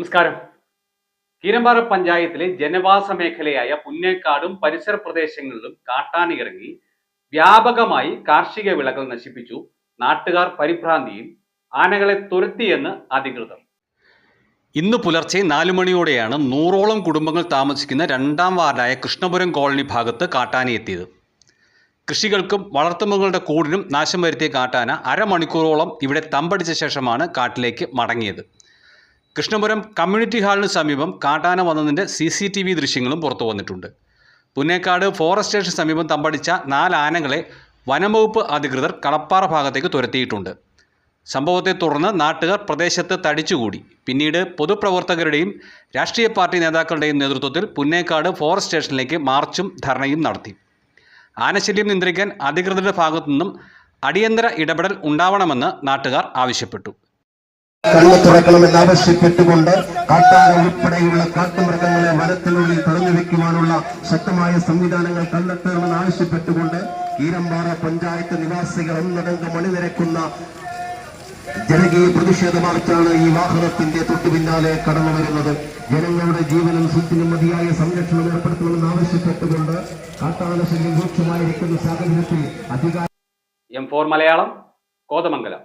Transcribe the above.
നമസ്കാരം. കീരമ്പാറ പഞ്ചായത്തിലെ ജനവാസ മേഖലയായ പുന്നേക്കാടും പരിസര പ്രദേശങ്ങളിലും കാട്ടാനയിറങ്ങി വ്യാപകമായി കാർഷിക വിളകൾ നശിപ്പിച്ചു. നാട്ടുകാർ പരിഭ്രാന്തിയിൽ. ആനകളെ തുരത്തിയെന്ന് അധികൃതർ. ഇന്ന് പുലർച്ചെ 4 മണിയോടെയാണ് 100ഓളം കുടുംബങ്ങൾ താമസിക്കുന്ന 2ാം വാർഡായ കൃഷ്ണപുരം കോളനി ഭാഗത്ത് കാട്ടാന എത്തിയത്. കൃഷികൾക്കും വളർത്തുമൃഗങ്ങളുടെ കൂടിനും നാശം വരുത്തിയ കാട്ടാന അരമണിക്കൂറോളം ഇവിടെ തമ്പടിച്ച ശേഷമാണ് കാട്ടിലേക്ക് മടങ്ങിയത്. കൃഷ്ണപുരം കമ്മ്യൂണിറ്റി ഹാളിന് സമീപം കാട്ടാന വന്നതിൻ്റെ CCTV ദൃശ്യങ്ങളും പുറത്തു വന്നിട്ടുണ്ട്. പുന്നേക്കാട് ഫോറസ്റ്റ് സ്റ്റേഷൻ സമീപം തമ്പടിച്ച 4 ആനകളെ വനംവകുപ്പ് അധികൃതർ കളപ്പാറ ഭാഗത്തേക്ക് തുരത്തിയിട്ടുണ്ട്. സംഭവത്തെ തുടർന്ന് നാട്ടുകാർ പ്രദേശത്ത് തടിച്ചുകൂടി. പിന്നീട് പൊതുപ്രവർത്തകരുടെയും രാഷ്ട്രീയ പാർട്ടി നേതാക്കളുടെയും നേതൃത്വത്തിൽ പുന്നേക്കാട് ഫോറസ്റ്റ് സ്റ്റേഷനിലേക്ക് മാർച്ചും ധർണയും നടത്തി. ആനശല്യം നിയന്ത്രിക്കാൻ അധികൃതരുടെ ഭാഗത്തു നിന്നും അടിയന്തര ഇടപെടൽ ഉണ്ടാവണമെന്ന് നാട്ടുകാർ ആവശ്യപ്പെട്ടു. കണ്ണു തുറക്കണമെന്നാവശ്യപ്പെട്ടുകൊണ്ട് കാട്ടാന ഉൾപ്പെടെയുള്ള കാട്ടുമൃഗങ്ങളെ വനത്തിനുള്ളിൽ തടഞ്ഞു വെക്കുവാനുള്ള ശക്തമായ സംവിധാനങ്ങൾ കണ്ടെത്തണമെന്ന് ആവശ്യപ്പെട്ടുകൊണ്ട് കീരമ്പാറ പഞ്ചായത്ത് നിവാസികൾ ഒന്നടങ്കം അണിനിരക്കുന്ന ജനകീയ പ്രതിഷേധ മാർച്ചാണ് ഈ വാഹനത്തിന്റെ തൊട്ടു പിന്നാലെ കടന്നു വരുന്നത്. ജനങ്ങളുടെ ജീവനും സ്വത്തിനും മതിയായ സംരക്ഷണം ഏർപ്പെടുത്തണമെന്ന് ആവശ്യപ്പെട്ടുകൊണ്ട് കാട്ടാന ശല്യം രൂക്ഷമായിരിക്കുന്ന സാഹചര്യത്തിൽ M4 മലയാളം, കോതമംഗലം.